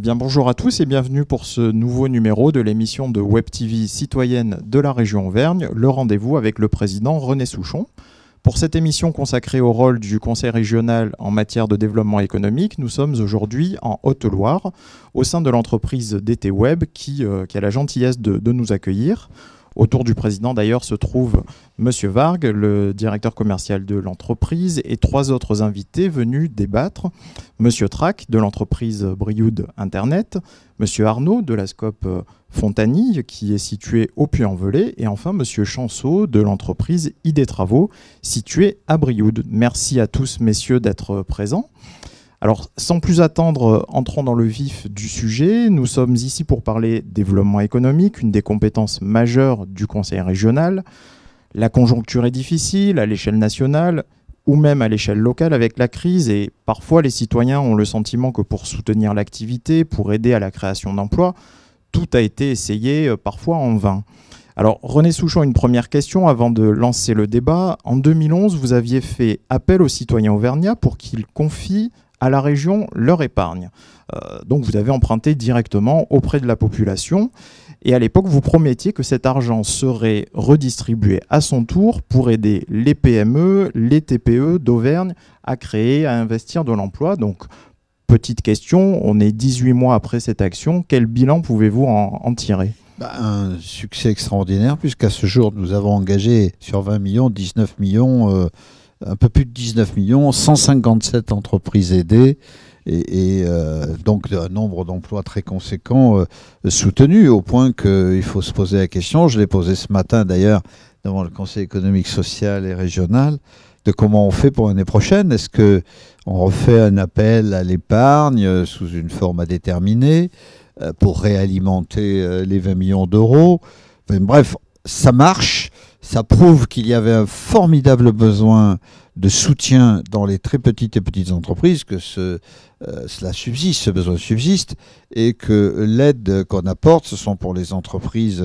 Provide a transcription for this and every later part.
bien, bonjour à tous et bienvenue pour ce nouveau numéro de l'émission de Web TV citoyenne de la région Auvergne, le rendez-vous avec le président René Souchon. Pour cette émission consacrée au rôle du Conseil régional en matière de développement économique, nous sommes aujourd'hui en Haute-Loire, au sein de l'entreprise DT Web qui a la gentillesse de nous accueillir. Autour du président, d'ailleurs, se trouve Monsieur Vargue, le directeur commercial de l'entreprise, et trois autres invités venus débattre. Monsieur Trac, de l'entreprise Brioude Internet, Monsieur Arnaud, de la SCOP Fontanille, qui est située au Puy-en-Velay, et enfin Monsieur Chanceau, de l'entreprise ID Travaux, située à Brioude. Merci à tous, messieurs, d'être présents. Alors, sans plus attendre, entrons dans le vif du sujet. Nous sommes ici pour parler développement économique, une des compétences majeures du Conseil régional. La conjoncture est difficile à l'échelle nationale ou même à l'échelle locale avec la crise et parfois les citoyens ont le sentiment que pour soutenir l'activité, pour aider à la création d'emplois, tout a été essayé parfois en vain. Alors, René Souchon, une première question avant de lancer le débat. En 2011, vous aviez fait appel aux citoyens auvergnats pour qu'ils confient à la région leur épargne. Donc vous avez emprunté directement auprès de la population et à l'époque vous promettiez que cet argent serait redistribué à son tour pour aider les PME, les TPE d'Auvergne à créer, à investir de l'emploi. Donc petite question, on est 18 mois après cette action, quel bilan pouvez-vous en tirer ? Un succès extraordinaire puisqu'à ce jour nous avons engagé sur 20 millions, 19 millions, un peu plus de 19 millions, 157 entreprises aidées et donc un nombre d'emplois très conséquent soutenus au point qu'il faut se poser la question, je l'ai posé ce matin d'ailleurs devant le Conseil économique, social et régional, de comment on fait pour l'année prochaine. Est-ce qu'on refait un appel à l'épargne sous une forme à déterminer pour réalimenter les 20 millions d'euros? Enfin, bref, ça marche. Ça prouve qu'il y avait un formidable besoin de soutien dans les très petites et petites entreprises, que cela subsiste, ce besoin subsiste, et que l'aide qu'on apporte, ce sont pour les entreprises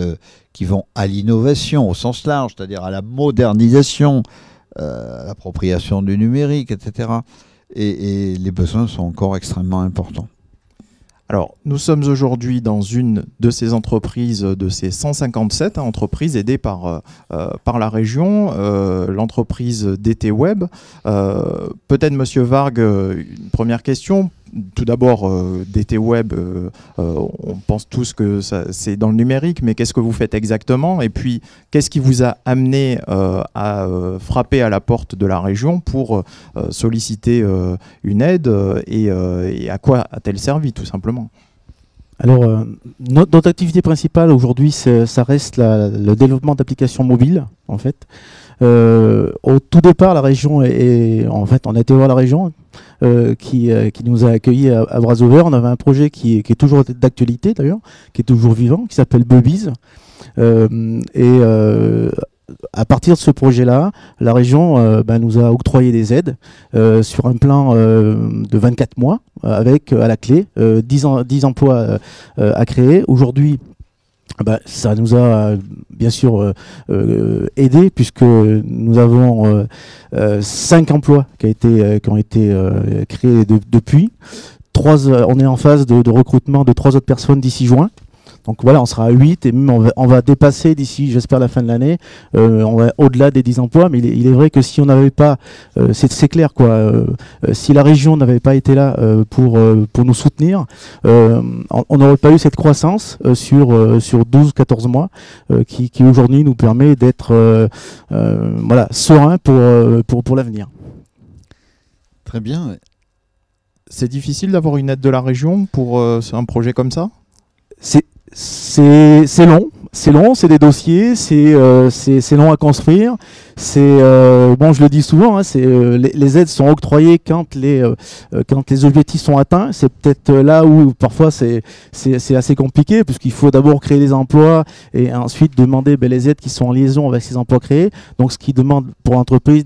qui vont à l'innovation au sens large, c'est-à-dire à la modernisation, à l'appropriation du numérique, etc. Et les besoins sont encore extrêmement importants. Alors, nous sommes aujourd'hui dans une de ces entreprises, de ces 157 entreprises aidées par la région, l'entreprise DT Web. Peut-être, Monsieur Vargue, une première question. Tout d'abord, DT Web, on pense tous que c'est dans le numérique, mais qu'est-ce que vous faites exactement? Et puis, qu'est-ce qui vous a amené à frapper à la porte de la région pour solliciter une aide et à quoi a-t-elle servi, tout simplement? Alors, notre activité principale aujourd'hui, ça reste le développement d'applications mobiles, en fait. Au tout départ, la région en fait, on a été voir la région qui nous a accueillis à bras ouverts. On avait un projet qui est toujours d'actualité d'ailleurs, qui est toujours vivant, qui s'appelle Bubbies. À partir de ce projet-là, la région nous a octroyé des aides sur un plan de 24 mois, avec à la clé 10 emplois à créer. Aujourd'hui, ça nous a bien sûr aidé puisque nous avons 5 emplois qui ont été créés depuis. On est en phase de recrutement de 3 autres personnes d'ici juin. Donc voilà, on sera à 8 et même on va dépasser d'ici, j'espère, la fin de l'année. On va au-delà des 10 emplois, mais il est vrai que si on n'avait pas, c'est clair quoi, si la région n'avait pas été là pour nous soutenir, on n'aurait pas eu cette croissance sur 12-14 mois qui aujourd'hui nous permet d'être serein pour l'avenir. Très bien. C'est difficile d'avoir une aide de la région pour un projet comme ça? C'est long, c'est des dossiers, c'est long à construire. Je le dis souvent, hein, les aides sont octroyées quand les objectifs sont atteints. C'est peut-être là où parfois c'est assez compliqué puisqu'il faut d'abord créer des emplois et ensuite demander les aides qui sont en liaison avec ces emplois créés. Donc ce qui demande pour l'entreprise,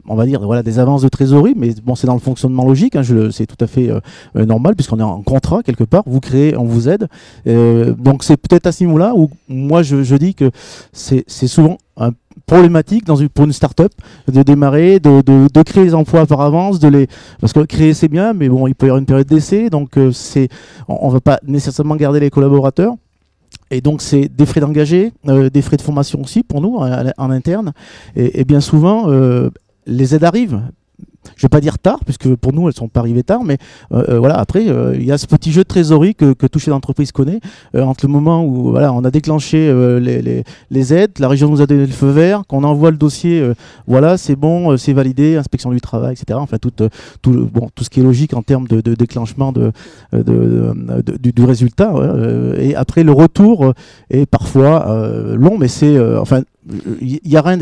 on va dire des avances de trésorerie, mais bon, c'est dans le fonctionnement logique, hein, c'est tout à fait normal puisqu'on est en contrat quelque part, vous créez, on vous aide. Donc c'est peut-être à ce niveau-là où moi je dis que c'est souvent problématique pour une start-up de démarrer, de créer les emplois par avance, parce que créer c'est bien, mais bon, il peut y avoir une période d'essai, donc on ne va pas nécessairement garder les collaborateurs. Et donc c'est des frais d'engagé, des frais de formation aussi pour nous en interne. Et bien souvent, les aides arrivent. Je ne vais pas dire tard, puisque pour nous, elles ne sont pas arrivées tard, mais voilà, après, il y a ce petit jeu de trésorerie que tout chef d'entreprise connaît, entre le moment où voilà, on a déclenché les aides, la région nous a donné le feu vert, qu'on envoie le dossier, voilà, c'est bon, c'est validé, inspection du travail, etc. Enfin, tout ce qui est logique en termes de déclenchement du résultat. Et après, le retour est parfois long, mais c'est... il n'y a rien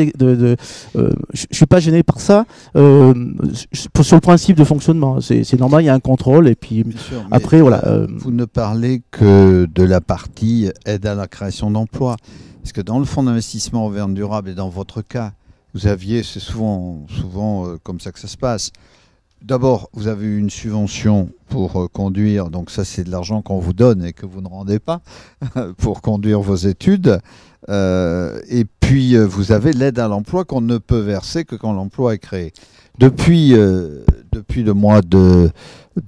je suis pas gêné par ça sur le principe de fonctionnement, c'est normal, il y a un contrôle et puis sûr, après voilà. Vous ne parlez que de la partie aide à la création d'emplois, parce que dans le fonds d'investissement Auvergne Durable et dans votre cas, vous aviez, c'est souvent comme ça que ça se passe. D'abord, vous avez eu une subvention pour conduire, donc ça c'est de l'argent qu'on vous donne et que vous ne rendez pas pour conduire vos études. Et puis vous avez l'aide à l'emploi qu'on ne peut verser que quand l'emploi est créé. Depuis le mois de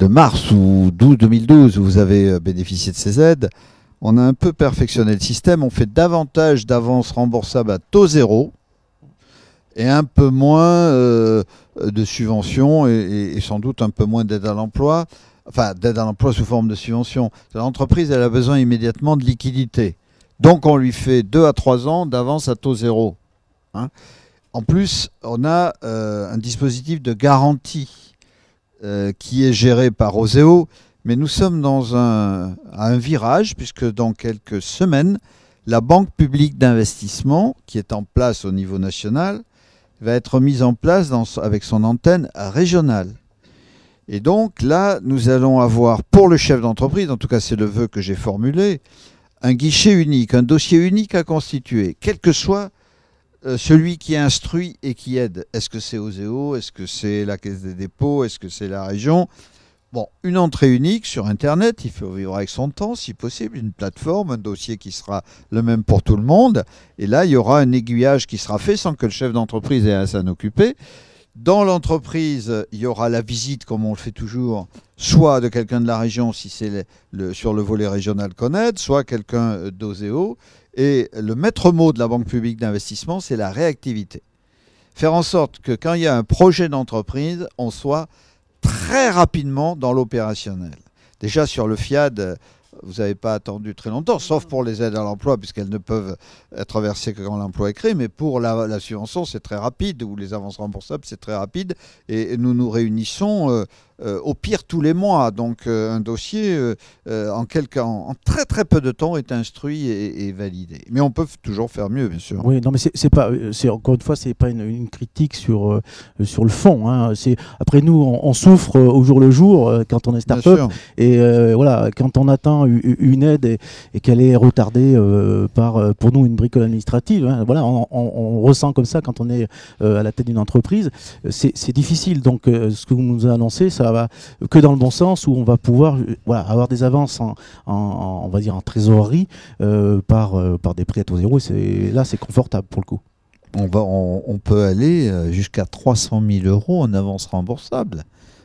mars ou d'août 2012, où vous avez bénéficié de ces aides, on a un peu perfectionné le système. On fait davantage d'avances remboursables à taux zéro et un peu moins de subventions et sans doute un peu moins d'aide à l'emploi. Enfin, d'aide à l'emploi sous forme de subvention. L'entreprise, elle a besoin immédiatement de liquidité. Donc, on lui fait 2 à 3 ans d'avance à taux zéro. Hein. En plus, on a un dispositif de garantie qui est géré par Oseo, mais nous sommes à un virage, puisque dans quelques semaines, la Banque publique d'investissement, qui est en place au niveau national, va être mise en place avec son antenne régionale. Et donc là, nous allons avoir pour le chef d'entreprise, en tout cas c'est le vœu que j'ai formulé, un guichet unique, un dossier unique à constituer, quel que soit celui qui instruit et qui aide. Est-ce que c'est Oseo? Est-ce que c'est la Caisse des dépôts? Est-ce que c'est la région? Bon, une entrée unique sur Internet, il faut vivre avec son temps, si possible, une plateforme, un dossier qui sera le même pour tout le monde. Et là, il y aura un aiguillage qui sera fait sans que le chef d'entreprise ait à s'en occuper. Dans l'entreprise, il y aura la visite, comme on le fait toujours, soit de quelqu'un de la région, si c'est sur le volet régional qu'on aide, soit quelqu'un d'Oseo. Et le maître mot de la Banque publique d'investissement, c'est la réactivité. Faire en sorte que quand il y a un projet d'entreprise, on soit très rapidement dans l'opérationnel. Déjà sur le FIAD, vous n'avez pas attendu très longtemps, sauf pour les aides à l'emploi, puisqu'elles ne peuvent être versées que quand l'emploi est créé, mais pour la subvention, c'est très rapide, ou les avances remboursables, c'est très rapide, et nous nous réunissons au pire tous les mois. Donc un dossier, en très très peu de temps, est instruit et validé. Mais on peut toujours faire mieux, bien sûr. Oui, non, mais encore une fois, c'est pas une critique sur le fond. Hein. Après, nous, on souffre au jour le jour quand on est start-up. Et voilà, quand on attend une aide et qu'elle est retardée par, pour nous, une bricole administrative, hein, voilà, on ressent comme ça quand on est à la tête d'une entreprise. C'est difficile. Donc, ce que vous nous annoncez, ça va que dans le bon sens, où on va pouvoir avoir des avances on va dire en trésorerie par des prêts à taux zéro. Là, c'est confortable pour le coup. On peut aller jusqu'à 300 000 € en avance remboursable.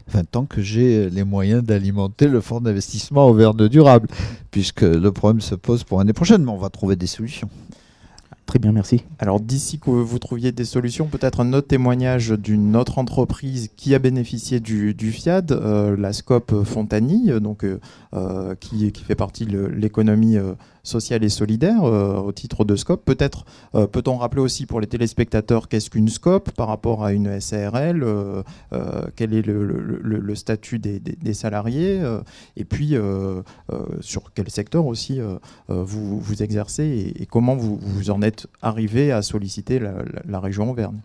Enfin, tant que j'ai les moyens d'alimenter le fonds d'investissement Auvergne Durable, puisque le problème se pose pour l'année prochaine, mais on va trouver des solutions. Très bien, merci. Alors d'ici que vous trouviez des solutions, peut-être un autre témoignage d'une autre entreprise qui a bénéficié du FIAD, la Scope Fontany, donc, qui fait partie de l'économie sociale et solidaire au titre de Scope. Peut-être peut-on rappeler aussi pour les téléspectateurs qu'est-ce qu'une Scope par rapport à une SARL, quel est le statut des salariés, et puis sur quel secteur aussi vous exercez et comment vous en êtes arrivé à solliciter la région Auvergne.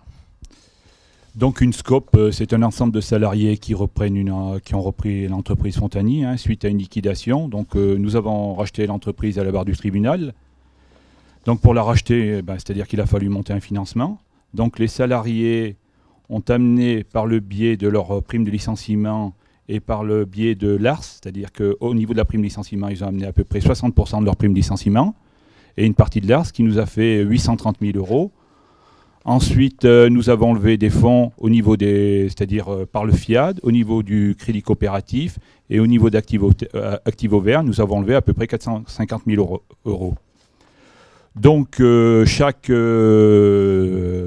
Donc une Scope, c'est un ensemble de salariés qui ont repris l'entreprise Fontany suite à une liquidation. Donc nous avons racheté l'entreprise à la barre du tribunal. Donc pour la racheter, c'est-à-dire qu'il a fallu monter un financement. Donc les salariés ont amené par le biais de leur prime de licenciement et par le biais de l'ARS, c'est-à-dire qu'au niveau de la prime de licenciement, ils ont amené à peu près 60% de leur prime de licenciement et une partie de l'ARS qui nous a fait 830 000 €. Ensuite, nous avons levé des fonds au niveau c'est-à-dire par le FIAD, au niveau du crédit coopératif et au niveau d'Activo Vert, nous avons levé à peu près 450 000 euros. Donc, chaque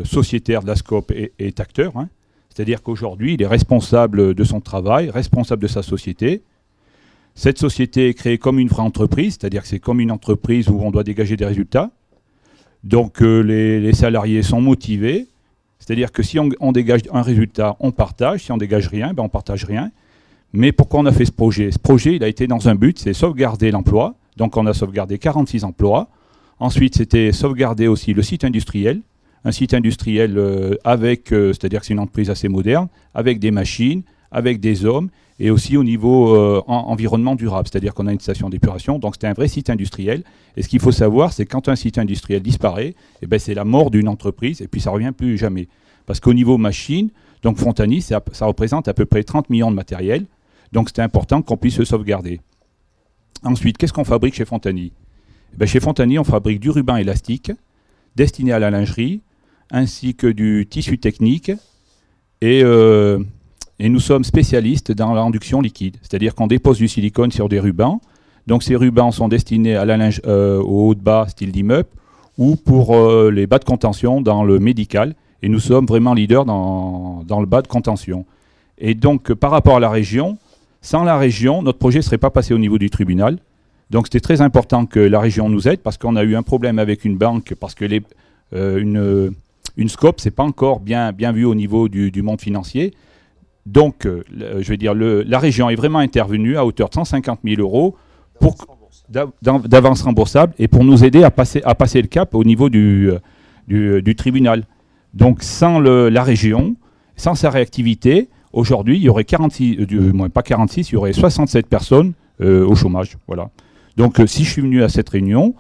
sociétaire de la SCOP est acteur, hein. C'est-à-dire qu'aujourd'hui, il est responsable de son travail, responsable de sa société. Cette société est créée comme une vraie entreprise, c'est-à-dire que c'est comme une entreprise où on doit dégager des résultats. Donc les salariés sont motivés, c'est-à-dire que si on dégage un résultat, on partage. Si on dégage rien, ben on partage rien. Mais pourquoi on a fait ce projet? Ce projet, il a été dans un but, c'est sauvegarder l'emploi. Donc on a sauvegardé 46 emplois. Ensuite, c'était sauvegarder aussi le site industriel. Un site industriel c'est-à-dire que c'est une entreprise assez moderne, avec des machines, avec des hommes, et aussi au niveau environnement durable, c'est-à-dire qu'on a une station d'épuration, donc c'était un vrai site industriel. Et ce qu'il faut savoir, c'est que quand un site industriel disparaît, eh ben c'est la mort d'une entreprise, et puis ça ne revient plus jamais. Parce qu'au niveau machine, donc Fontany, ça représente à peu près 30 millions de matériel, donc c'était important qu'on puisse se sauvegarder. Ensuite, qu'est-ce qu'on fabrique chez Fontany? Eh ben chez Fontany, on fabrique du ruban élastique, destiné à la lingerie, ainsi que du tissu technique, et nous sommes spécialistes dans l'induction liquide, c'est-à-dire qu'on dépose du silicone sur des rubans. Donc ces rubans sont destinés à la au haut de bas style d'immeuble ou pour les bas de contention dans le médical. Et nous sommes vraiment leaders dans le bas de contention. Et donc par rapport à la région, sans la région, notre projet ne serait pas passé au niveau du tribunal. Donc c'était très important que la région nous aide parce qu'on a eu un problème avec une banque parce que une SCOP, ce n'est pas encore bien vu au niveau du monde financier. Donc, je vais dire, la région est vraiment intervenue à hauteur de 150 000 euros d'avance remboursable et pour nous aider à passer le cap au niveau du tribunal. Donc, sans la région, sans sa réactivité, aujourd'hui, il y aurait 67 personnes au chômage. Voilà. Donc, si je suis venu à cette réunion,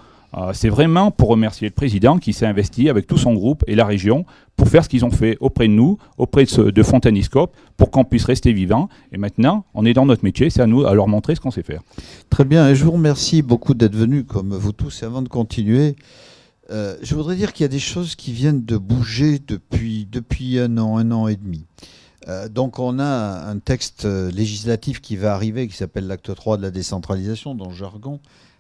c'est vraiment pour remercier le président qui s'est investi avec tout son groupe et la région pour faire ce qu'ils ont fait auprès de nous, auprès de Fontany SCOP, pour qu'on puisse rester vivant. Et maintenant, on est dans notre métier, c'est à nous à leur montrer ce qu'on sait faire. Très bien, et je vous remercie beaucoup d'être venus, comme vous tous. Et avant de continuer, je voudrais dire qu'il y a des choses qui viennent de bouger depuis un an et demi. Donc on a un texte législatif qui va arriver, qui s'appelle l'acte 3 de la décentralisation, dans le jargon,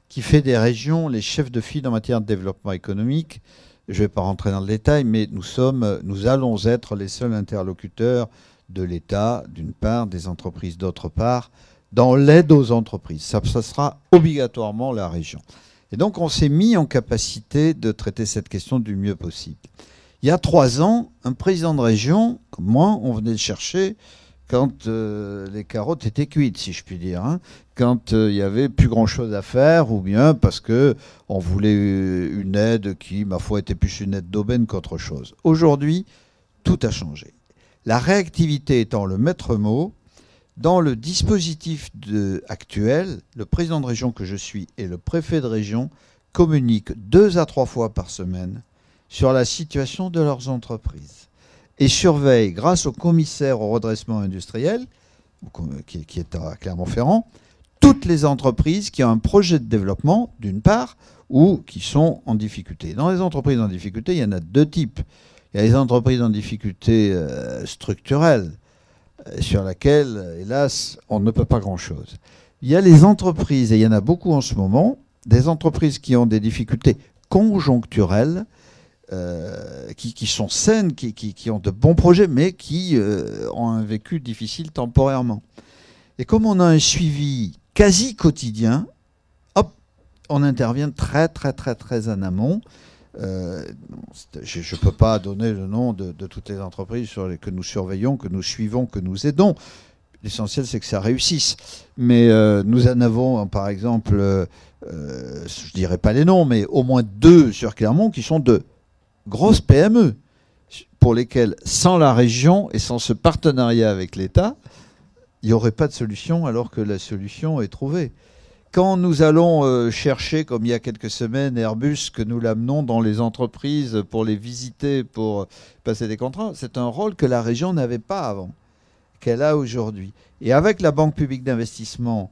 qui fait des régions les chefs de file en matière de développement économique. Je ne vais pas rentrer dans le détail, mais nous allons être les seuls interlocuteurs de l'État, d'une part, des entreprises, d'autre part, dans l'aide aux entreprises. Ça sera obligatoirement la région. Et donc, on s'est mis en capacité de traiter cette question du mieux possible. Il y a 3 ans, un président de région, comme moi, on venait le chercher quand les carottes étaient cuites, si je puis dire, hein, quand il n'y avait plus grand-chose à faire, ou bien parce qu'on voulait une aide qui, ma foi, était plus une aide d'aubaine qu'autre chose. Aujourd'hui, tout a changé. La réactivité étant le maître mot, dans le dispositif actuel, le président de région que je suis et le préfet de région communiquent 2 à 3 fois par semaine sur la situation de leurs entreprises et surveillent, grâce au commissaire au redressement industriel, qui est à Clermont-Ferrand, toutes les entreprises qui ont un projet de développement, d'une part, ou qui sont en difficulté. Dans les entreprises en difficulté, il y en a 2 types. Il y a les entreprises en difficulté structurelle, sur laquelle, hélas, on ne peut pas grand-chose. Il y a les entreprises, et il y en a beaucoup en ce moment, des entreprises qui ont des difficultés conjoncturelles, qui sont saines, qui ont de bons projets, mais qui ont un vécu difficile temporairement. Et comme on a un suivi quasi quotidien, hop, on intervient très en amont. Je ne peux pas donner le nom de toutes les entreprises que nous surveillons, que nous suivons, que nous aidons. L'essentiel, c'est que ça réussisse. Mais nous en avons, par exemple, je ne dirai pas les noms, mais au moins 2 sur Clermont qui sont de grosses PME, pour lesquelles, sans la région et sans ce partenariat avec l'État, il n'y aurait pas de solution, alors que la solution est trouvée. Quand nous allons chercher, comme il y a quelques semaines, Airbus, que nous l'amenons dans les entreprises pour les visiter, pour passer des contrats, c'est un rôle que la région n'avait pas avant, qu'elle a aujourd'hui. Et avec la Banque publique d'investissement,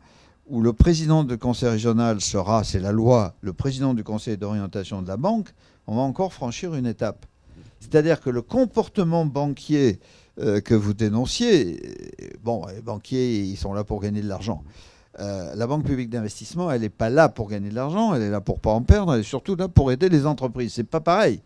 où le président du conseil régional sera, c'est la loi, le président du conseil d'orientation de la banque, on va encore franchir une étape. C'est-à-dire que le comportement banquier que vous dénonciez, bon, les banquiers, ils sont là pour gagner de l'argent. La Banque publique d'investissement, elle n'est pas là pour gagner de l'argent, elle est là pour ne pas en perdre, elle est surtout là pour aider les entreprises. C'est pas pareil.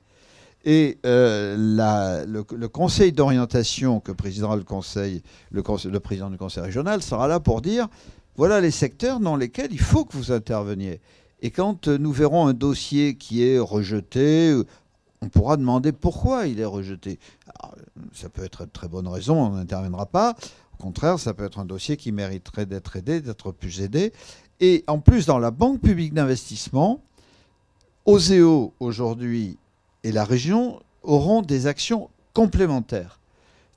Et le conseil d'orientation que présidera le président du conseil régional sera là pour dire, voilà les secteurs dans lesquels il faut que vous interveniez. Et quand nous verrons un dossier qui est rejeté, on pourra demander pourquoi il est rejeté. Alors, ça peut être de très bonnes raisons, on n'interviendra pas. Au contraire, ça peut être un dossier qui mériterait d'être aidé, d'être plus aidé. Et en plus, dans la Banque publique d'investissement, Oseo aujourd'hui et la région auront des actions complémentaires.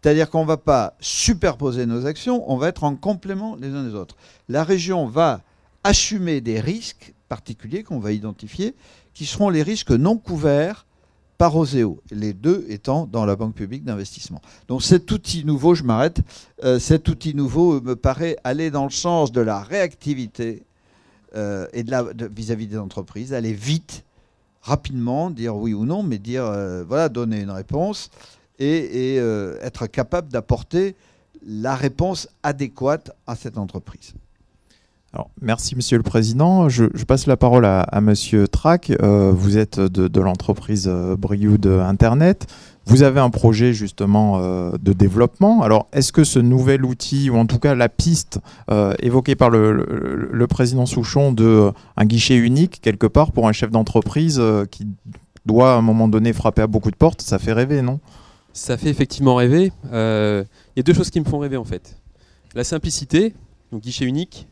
C'est-à-dire qu'on ne va pas superposer nos actions, on va être en complément les uns des autres. La région va assumer des risques particuliers qu'on va identifier, qui seront les risques non couverts par Oseo, les deux étant dans la Banque publique d'investissement. Donc cet outil nouveau, je m'arrête, cet outil nouveau me paraît aller dans le sens de la réactivité et vis-à-vis des entreprises, aller vite, rapidement, dire oui ou non, mais dire, voilà, donner une réponse et être capable d'apporter la réponse adéquate à cette entreprise. Alors, merci Monsieur le Président. Je passe la parole à Monsieur Trac. Vous êtes de l'entreprise Brioude Internet. Vous avez un projet justement de développement. Alors, est-ce que ce nouvel outil, ou en tout cas la piste évoquée par le président Souchon d'un guichet unique, quelque part, pour un chef d'entreprise qui doit à un moment donné frapper à beaucoup de portes, ça fait rêver, non? Ça fait effectivement rêver. Il y a deux choses qui me font rêver en fait. La simplicité, donc guichet unique,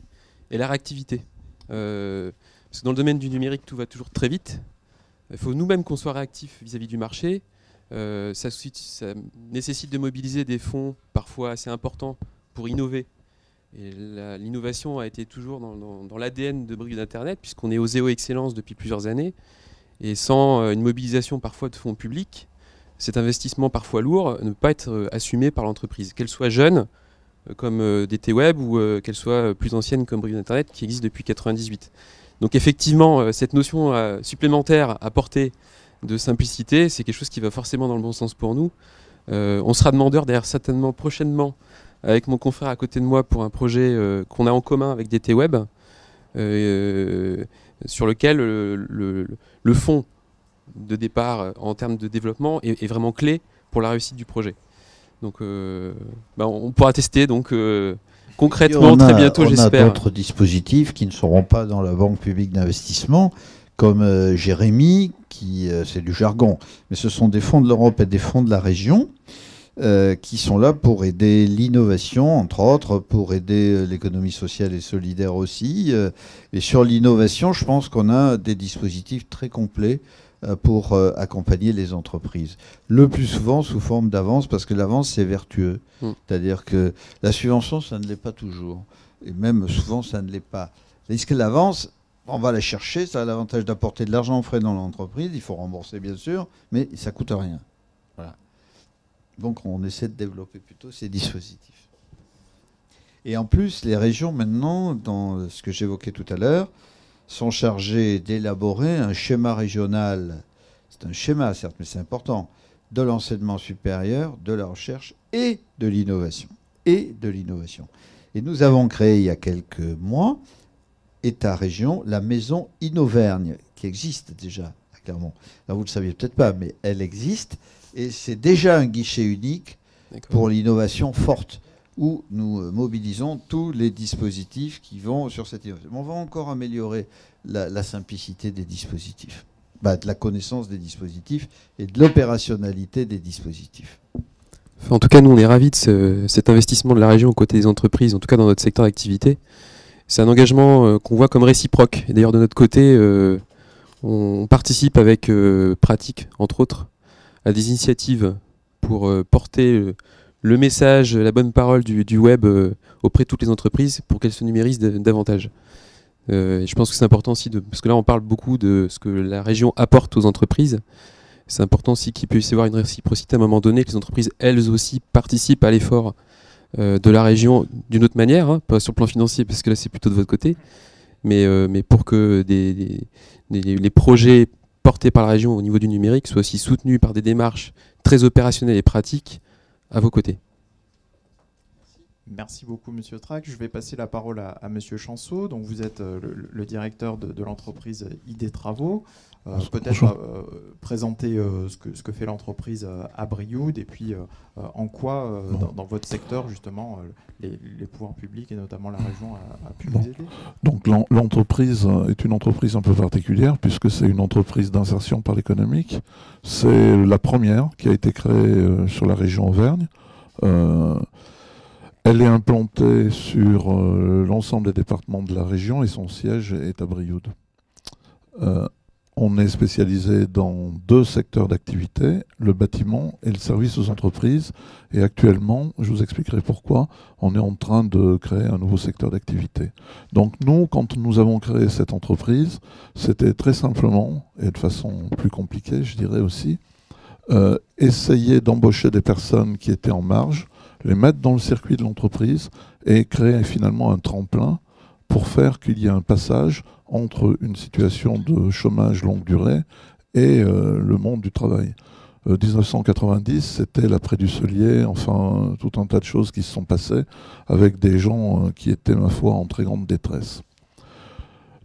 et la réactivité. Parce que dans le domaine du numérique, tout va toujours très vite. Il faut nous-mêmes qu'on soit réactifs vis-à-vis du marché. Ça nécessite de mobiliser des fonds parfois assez importants pour innover. Et l'innovation a été toujours dans l'ADN de Brioude Internet, puisqu'on est Oseo Excellence depuis plusieurs années. Et sans une mobilisation parfois de fonds publics, cet investissement parfois lourd ne peut pas être assumé par l'entreprise, qu'elle soit jeune, comme DT Web, ou qu'elle soit plus ancienne comme Brioude Internet, qui existe depuis 1998. Donc effectivement, cette notion supplémentaire à porter de simplicité, c'est quelque chose qui va forcément dans le bon sens pour nous. On sera demandeur d'ailleurs certainement prochainement avec mon confrère à côté de moi pour un projet qu'on a en commun avec DT Web, sur lequel le fonds de départ en termes de développement est vraiment clé pour la réussite du projet. Donc on pourra tester concrètement très bientôt, j'espère. On a d'autres dispositifs qui ne seront pas dans la Banque publique d'investissement, comme Jérémy, c'est du jargon, mais ce sont des fonds de l'Europe et des fonds de la région qui sont là pour aider l'innovation, entre autres, pour aider l'économie sociale et solidaire aussi. Et sur l'innovation, je pense qu'on a des dispositifs très complets pour accompagner les entreprises. Le plus souvent sous forme d'avance, parce que l'avance, c'est vertueux. C'est-à-dire que la subvention, ça ne l'est pas toujours. Et même souvent, ça ne l'est pas. Tandis que l'avance, on va la chercher, ça a l'avantage d'apporter de l'argent frais dans l'entreprise, il faut rembourser bien sûr, mais ça ne coûte rien. Voilà. Donc on essaie de développer plutôt ces dispositifs. Et en plus, les régions maintenant, dans ce que j'évoquais tout à l'heure, sont chargés d'élaborer un schéma régional, c'est un schéma certes, mais c'est important, de l'enseignement supérieur, de la recherche et de l'innovation. Et nous avons créé il y a quelques mois, État-région, la maison Innovergne, qui existe déjà à Clermont. Alors vous ne le saviez peut-être pas, mais elle existe, et c'est déjà un guichet unique pour l'innovation forte, où nous mobilisons tous les dispositifs qui vont sur cette innovation. On va encore améliorer la simplicité des dispositifs, de la connaissance des dispositifs et de l'opérationnalité des dispositifs. En tout cas, nous, on est ravis de cet investissement de la région aux côtés des entreprises, en tout cas dans notre secteur d'activité. C'est un engagement qu'on voit comme réciproque. Et d'ailleurs, de notre côté, on participe avec Pratique, entre autres, à des initiatives pour porter le message, la bonne parole du web auprès de toutes les entreprises pour qu'elles se numérisent davantage. Et je pense que c'est important aussi, parce que là on parle beaucoup de ce que la région apporte aux entreprises. C'est important aussi qu'il puisse y avoir une réciprocité à un moment donné, que les entreprises elles aussi participent à l'effort de la région d'une autre manière, pas sur le plan financier parce que là c'est plutôt de votre côté, mais pour que les projets portés par la région au niveau du numérique soient aussi soutenus par des démarches très opérationnel et pratique à vos côtés. Merci beaucoup, Monsieur Trac. Je vais passer la parole à Monsieur Chanceau. Donc, vous êtes le directeur de l'entreprise ID Travaux. Peut-être présenter ce que fait l'entreprise à Brioude et puis en quoi, dans votre secteur, justement, les pouvoirs publics et notamment la région a pu vous aider. Donc, l'entreprise est une entreprise un peu particulière puisque c'est une entreprise d'insertion par l'économique. C'est la première qui a été créée sur la région Auvergne. Elle est implantée sur l'ensemble des départements de la région et son siège est à Brioude. On est spécialisé dans 2 secteurs d'activité, le bâtiment et le service aux entreprises. Et actuellement, je vous expliquerai pourquoi, on est en train de créer un nouveau secteur d'activité. Donc nous, quand nous avons créé cette entreprise, c'était très simplement, et de façon plus compliquée, je dirais aussi, essayer d'embaucher des personnes qui étaient en marge, les mettre dans le circuit de l'entreprise et créer finalement un tremplin pour faire qu'il y ait un passage entre une situation de chômage longue durée et le monde du travail. 1990, c'était l'après du Cellier, enfin tout un tas de choses qui se sont passées avec des gens qui étaient, ma foi, en très grande détresse.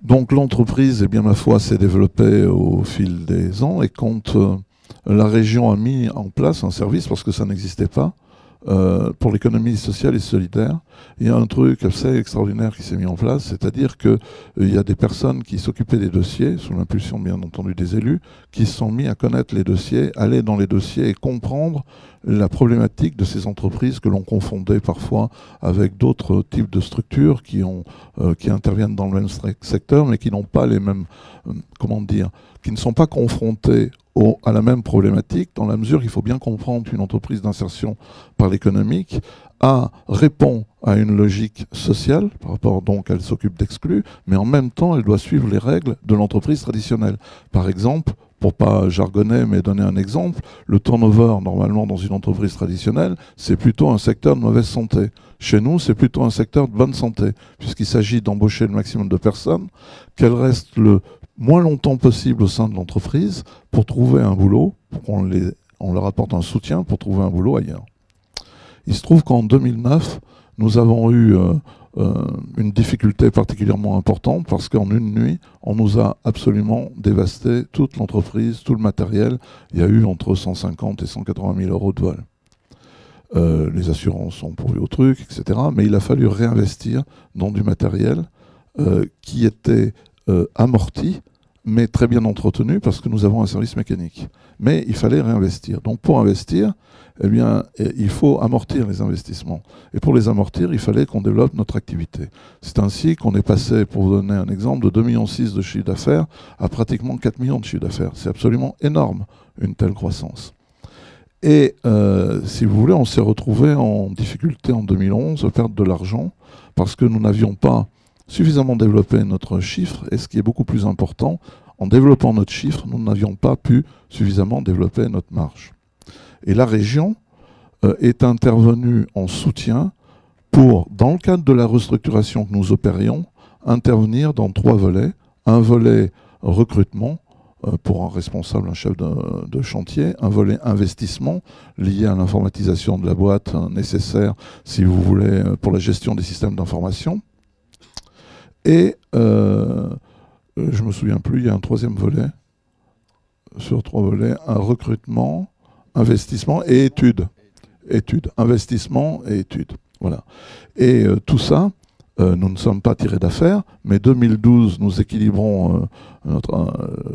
Donc l'entreprise, eh bien, ma foi, s'est développée au fil des ans et quand la région a mis en place un service, parce que ça n'existait pas, pour l'économie sociale et solidaire, il y a un truc assez extraordinaire qui s'est mis en place, c'est-à-dire qu'il y a des personnes qui s'occupaient des dossiers, sous l'impulsion bien entendu des élus, qui se sont mis à connaître les dossiers, aller dans les dossiers et comprendre la problématique de ces entreprises que l'on confondait parfois avec d'autres types de structures qui interviennent dans le même secteur, mais qui n'ont pas les mêmes, qui ne sont pas confrontées à la même problématique, dans la mesure qu'il faut bien comprendre qu'une entreprise d'insertion par l'économique répond à une logique sociale, par rapport donc elle s'occupe d'exclus, mais en même temps elle doit suivre les règles de l'entreprise traditionnelle. Par exemple, pour pas jargonner mais donner un exemple, le turnover normalement dans une entreprise traditionnelle, c'est plutôt un secteur de mauvaise santé. Chez nous, c'est plutôt un secteur de bonne santé, puisqu'il s'agit d'embaucher le maximum de personnes, qu'elles restent le moins longtemps possible au sein de l'entreprise pour trouver un boulot, pour qu'on leur apporte un soutien pour trouver un boulot ailleurs. Il se trouve qu'en 2009, nous avons eu une difficulté particulièrement importante parce qu'en une nuit, on nous a absolument dévasté toute l'entreprise, tout le matériel. Il y a eu entre 150 et 180 000 euros de vol. Les assurances ont pourvu au truc, etc. Mais il a fallu réinvestir dans du matériel qui était amorti, mais très bien entretenu parce que nous avons un service mécanique. Mais il fallait réinvestir. Donc pour investir, eh bien, il faut amortir les investissements. Et pour les amortir, il fallait qu'on développe notre activité. C'est ainsi qu'on est passé, pour vous donner un exemple, de 2,6 millions de chiffre d'affaires à pratiquement 4 millions de chiffre d'affaires. C'est absolument énorme, une telle croissance. Et si vous voulez, on s'est retrouvé en difficulté en 2011, à perdre de l'argent, parce que nous n'avions pas suffisamment développé notre chiffre, et ce qui est beaucoup plus important, en développant notre chiffre, nous n'avions pas pu suffisamment développer notre marge. Et la région est intervenue en soutien pour, dans le cadre de la restructuration que nous opérions, intervenir dans 3 volets. Un volet recrutement, pour un responsable, un chef de chantier, un volet investissement lié à l'informatisation de la boîte nécessaire, si vous voulez, pour la gestion des systèmes d'information. Et je me souviens plus, il y a un 3e volet, sur 3 volets, un recrutement, investissement et études. Investissement et études. Voilà. Et tout ça, nous ne sommes pas tirés d'affaire, mais 2012, nous équilibrons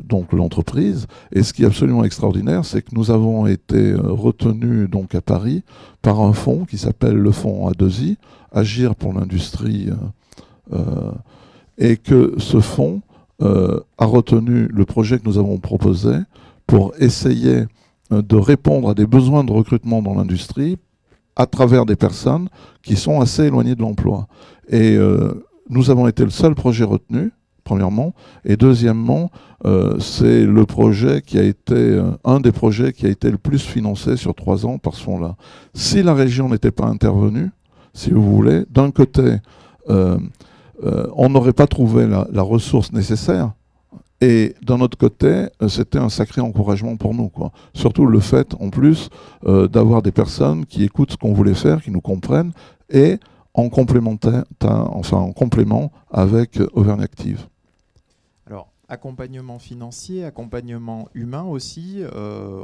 donc l'entreprise. Et ce qui est absolument extraordinaire, c'est que nous avons été retenus donc à Paris par un fonds qui s'appelle le fonds A2I, Agir pour l'industrie, et que ce fonds a retenu le projet que nous avons proposé pour essayer de répondre à des besoins de recrutement dans l'industrie à travers des personnes qui sont assez éloignées de l'emploi. Et nous avons été le seul projet retenu, premièrement, et deuxièmement, c'est le projet qui a été un des projets qui a été le plus financé sur 3 ans par ce fonds-là. Si la région n'était pas intervenue, si vous voulez, d'un côté, on n'aurait pas trouvé la ressource nécessaire, Et d'un autre côté, c'était un sacré encouragement pour nous, quoi. Surtout le fait, en plus, d'avoir des personnes qui écoutent ce qu'on voulait faire, qui nous comprennent, et en complément avec Auvergne Active. Alors, accompagnement financier, accompagnement humain aussi.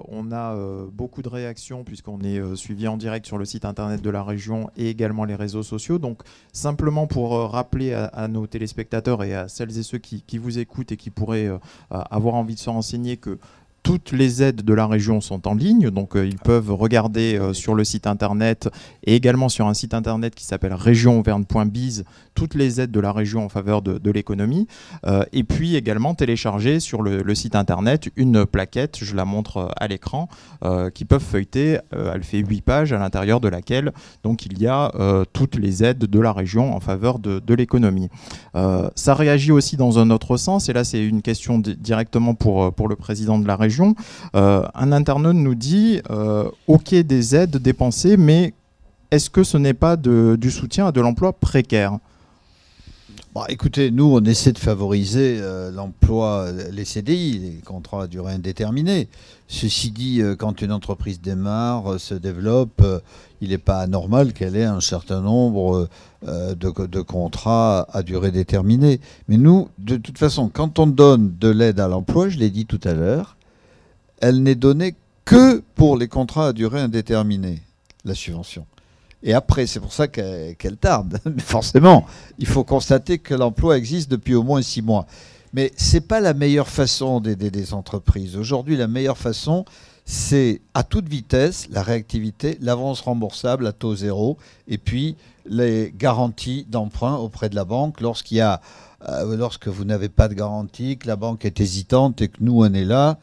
On a beaucoup de réactions puisqu'on est suivi en direct sur le site internet de la région et également les réseaux sociaux. Donc, simplement pour rappeler à nos téléspectateurs et à celles et ceux qui vous écoutent et qui pourraient avoir envie de se renseigner que toutes les aides de la région sont en ligne, donc ils peuvent regarder sur le site internet et également sur un site internet qui s'appelle regionauvergne.biz toutes les aides de la région en faveur de l'économie, et puis également télécharger sur le site internet une plaquette, je la montre à l'écran, qui peuvent feuilleter. Elle fait 8 pages à l'intérieur de laquelle donc il y a toutes les aides de la région en faveur de l'économie. Ça réagit aussi dans un autre sens, et là c'est une question directement pour le président de la région. Un internaute nous dit ok, des aides dépensées, mais est-ce que ce n'est pas du soutien à de l'emploi précaire? Bon, écoutez, nous on essaie de favoriser l'emploi, les CDI, les contrats à durée indéterminée. Ceci dit, quand une entreprise démarre, se développe, il n'est pas anormal qu'elle ait un certain nombre de contrats à durée déterminée. Mais nous, de toute façon, quand on donne de l'aide à l'emploi, je l'ai dit tout à l'heure, elle n'est donnée que pour les contrats à durée indéterminée, la subvention. Et après, c'est pour ça qu'elle tarde. Mais forcément, il faut constater que l'emploi existe depuis au moins 6 mois. Mais ce n'est pas la meilleure façon d'aider des entreprises. Aujourd'hui, la meilleure façon, c'est à toute vitesse, la réactivité, l'avance remboursable à taux zéro, et puis les garanties d'emprunt auprès de la banque lorsque vous n'avez pas de garantie, que la banque est hésitante et que nous, on est là.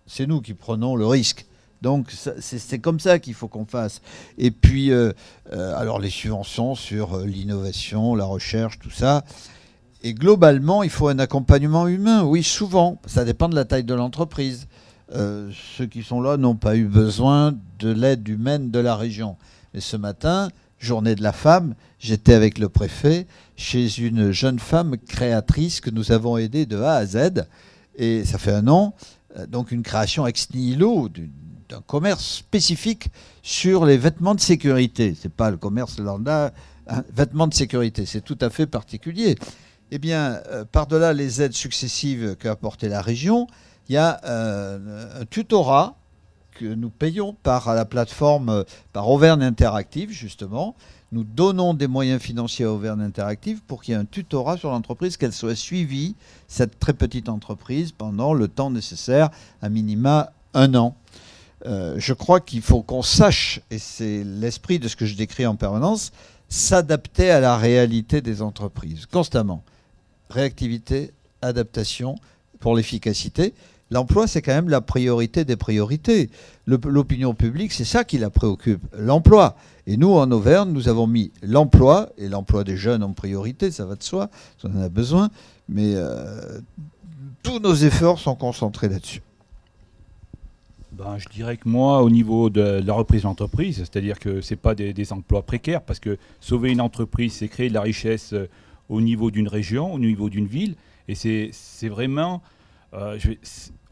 C'est nous qui prenons le risque. Donc c'est comme ça qu'il faut qu'on fasse. Et puis, alors les subventions sur l'innovation, la recherche, tout ça. Et globalement, il faut un accompagnement humain. Oui, souvent. Ça dépend de la taille de l'entreprise. Ceux qui sont là n'ont pas eu besoin de l'aide humaine de la région. Mais ce matin, journée de la femme, j'étais avec le préfet chez une jeune femme créatrice que nous avons aidée de A à Z. Et ça fait 1 an. Donc une création ex nihilo d'un commerce spécifique sur les vêtements de sécurité. Ce n'est pas le commerce lambda, vêtements de sécurité, c'est tout à fait particulier. Eh bien, par-delà les aides successives qu'a apporté la région, il y a un tutorat que nous payons par la plateforme, par Auvergne Interactive, justement. Nous donnons des moyens financiers à Auvergne Interactive pour qu'il y ait un tutorat sur l'entreprise, qu'elle soit suivie, cette très petite entreprise, pendant le temps nécessaire, à minima 1 an. Je crois qu'il faut qu'on sache, et c'est l'esprit de ce que je décris en permanence, s'adapter à la réalité des entreprises, constamment. Réactivité, adaptation pour l'efficacité. L'emploi, c'est quand même la priorité des priorités. L'opinion publique, c'est ça qui la préoccupe, l'emploi. Et nous, en Auvergne, nous avons mis l'emploi, et l'emploi des jeunes en priorité, ça va de soi, on en a besoin, mais tous nos efforts sont concentrés là-dessus. Ben, je dirais que moi, au niveau de la reprise d'entreprise, c'est-à-dire que ce n'est pas des emplois précaires, parce que sauver une entreprise, c'est créer de la richesse au niveau d'une région, au niveau d'une ville, et c'est vraiment...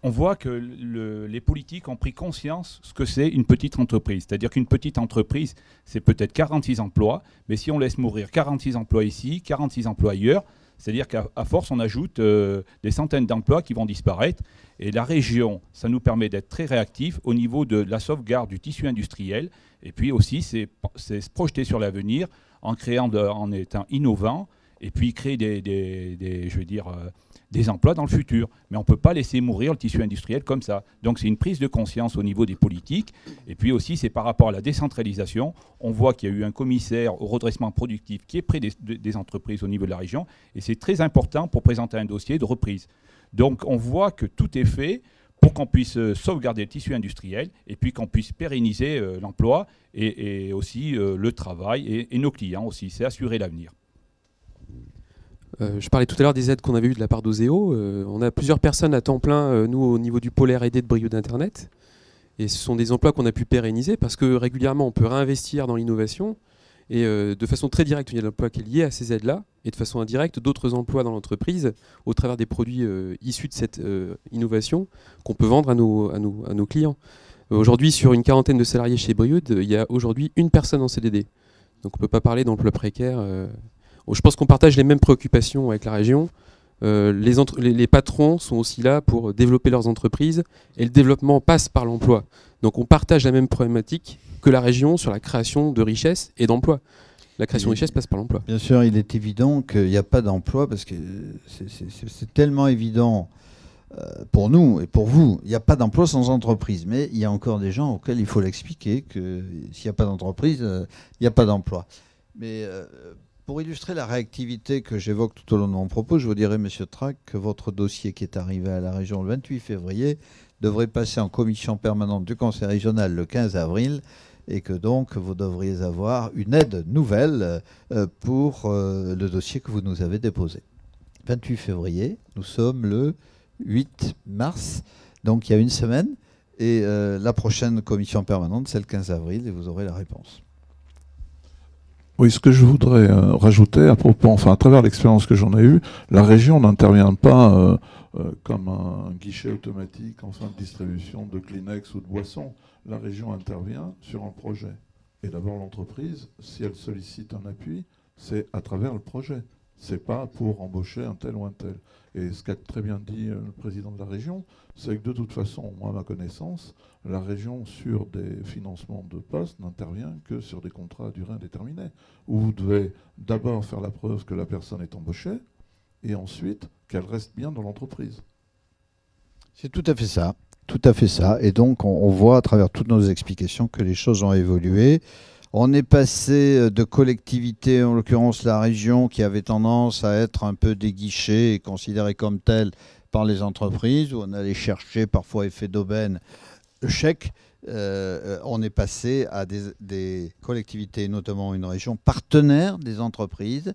on voit que les politiques ont pris conscience ce que c'est une petite entreprise. C'est-à-dire qu'une petite entreprise, c'est peut-être 46 emplois, mais si on laisse mourir 46 emplois ici, 46 emplois ailleurs, c'est-à-dire qu'à force, on ajoute des centaines d'emplois qui vont disparaître. Et la région, ça nous permet d'être très réactifs au niveau de la sauvegarde du tissu industriel. Et puis aussi, c'est se projeter sur l'avenir en étant innovant, et puis créer des emplois dans le futur. Mais on ne peut pas laisser mourir le tissu industriel comme ça. Donc c'est une prise de conscience au niveau des politiques. Et puis aussi, c'est par rapport à la décentralisation. On voit qu'il y a eu un commissaire au redressement productif qui est près des entreprises au niveau de la région. Et c'est très important pour présenter un dossier de reprise. Donc on voit que tout est fait pour qu'on puisse sauvegarder le tissu industriel et puis qu'on puisse pérenniser l'emploi et aussi le travail et nos clients aussi. C'est assurer l'avenir. Je parlais tout à l'heure des aides qu'on avait eues de la part d'Oseo. On a plusieurs personnes à temps plein, nous, au niveau du pôle R&D de Brio d'Internet. Et ce sont des emplois qu'on a pu pérenniser parce que régulièrement, on peut réinvestir dans l'innovation. Et de façon très directe, il y a l'emploi qui est lié à ces aides-là, et de façon indirecte, d'autres emplois dans l'entreprise au travers des produits issus de cette innovation qu'on peut vendre à nos clients. Aujourd'hui, sur une quarantaine de salariés chez Brioude, il y a aujourd'hui une personne en CDD. Donc on ne peut pas parler d'emploi précaire. Je pense qu'on partage les mêmes préoccupations avec la région. Les patrons sont aussi là pour développer leurs entreprises, et le développement passe par l'emploi. Donc on partage la même problématique que la région sur la création de richesses et d'emplois. La création de richesses passe par l'emploi. Bien sûr, il est évident qu'il n'y a pas d'emploi, parce que c'est tellement évident pour nous et pour vous. Il n'y a pas d'emploi sans entreprise, mais il y a encore des gens auxquels il faut l'expliquer que s'il n'y a pas d'entreprise, il n'y a pas d'emploi. Mais pour illustrer la réactivité que j'évoque tout au long de mon propos, je vous dirais, Monsieur Trac, que votre dossier qui est arrivé à la région le 28 février devrait passer en commission permanente du Conseil régional le 15 avril, et que donc vous devriez avoir une aide nouvelle pour le dossier que vous nous avez déposé. 28 février, nous sommes le 8 mars, donc il y a une semaine, et la prochaine commission permanente, c'est le 15 avril, et vous aurez la réponse. Oui, ce que je voudrais rajouter à propos, enfin à travers l'expérience que j'en ai eue, la région n'intervient pas comme un guichet automatique en fin de distribution de Kleenex ou de boissons. La région intervient sur un projet. Et d'abord l'entreprise, si elle sollicite un appui, c'est à travers le projet. C'est pas pour embaucher un tel ou un tel. Et ce qu'a très bien dit le président de la région, c'est que de toute façon, moi à ma connaissance, la région sur des financements de postes n'intervient que sur des contrats à durée indéterminée, où vous devez d'abord faire la preuve que la personne est embauchée, et ensuite qu'elle reste bien dans l'entreprise. C'est tout à fait ça. Tout à fait ça. Et donc, on voit à travers toutes nos explications que les choses ont évolué. On est passé de collectivités, en l'occurrence la région, qui avait tendance à être un peu des guichets et considérée comme telle par les entreprises, où on allait chercher parfois effet d'aubaine le chèque. On est passé à des collectivités, notamment une région partenaire des entreprises,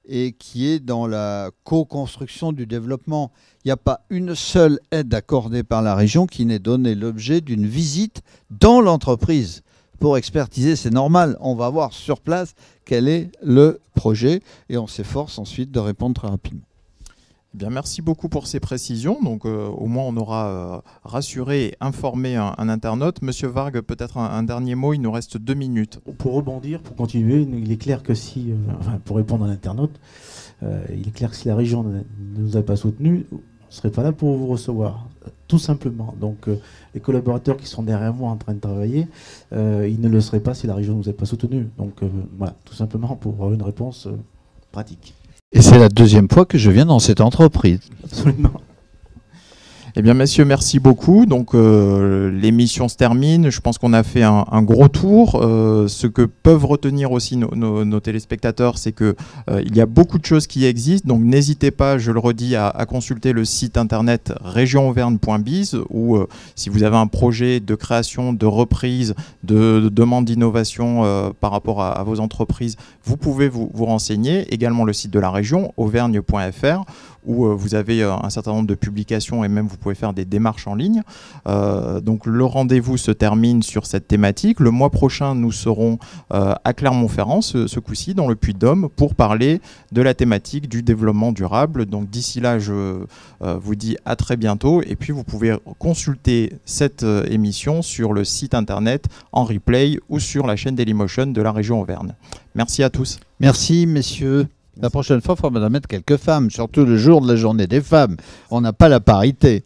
et qui est dans la co-construction du développement. Il n'y a pas une seule aide accordée par la région qui n'ait donné l'objet d'une visite dans l'entreprise. Pour expertiser, c'est normal, on va voir sur place quel est le projet, et on s'efforce ensuite de répondre très rapidement. Eh bien, merci beaucoup pour ces précisions. Donc, au moins, on aura rassuré et informé un internaute. Monsieur Vargue, peut-être un dernier mot, il nous reste 2 minutes. Pour rebondir, pour continuer, il est clair que si, pour répondre à l'internaute, il est clair que si la région ne nous a pas soutenus, on ne serait pas là pour vous recevoir, tout simplement. Donc, les collaborateurs qui sont derrière moi en train de travailler, ils ne le seraient pas si la région ne nous avait pas soutenus. Donc, voilà, tout simplement pour une réponse pratique. Et c'est la 2e fois que je viens dans cette entreprise. Absolument. Eh bien, messieurs, merci beaucoup. Donc, l'émission se termine. Je pense qu'on a fait un gros tour. Ce que peuvent retenir aussi nos téléspectateurs, c'est que il y a beaucoup de choses qui existent. Donc, n'hésitez pas, je le redis, à consulter le site internet regionauvergne.biz, où si vous avez un projet de création, de reprise, de demande d'innovation par rapport à vos entreprises, vous pouvez vous renseigner. Également le site de la région, auvergne.fr, où vous avez un certain nombre de publications, et même vous pouvez faire des démarches en ligne. Donc le rendez-vous se termine sur cette thématique. Le mois prochain, nous serons à Clermont-Ferrand, ce coup-ci, dans le Puy-de-Dôme, pour parler de la thématique du développement durable. Donc d'ici là, je vous dis à très bientôt. Et puis vous pouvez consulter cette émission sur le site internet, en replay, ou sur la chaîne Dailymotion de la région Auvergne. Merci à tous. Merci, messieurs. La prochaine fois, il faudra mettre quelques femmes, surtout le jour de la journée des femmes. On n'a pas la parité.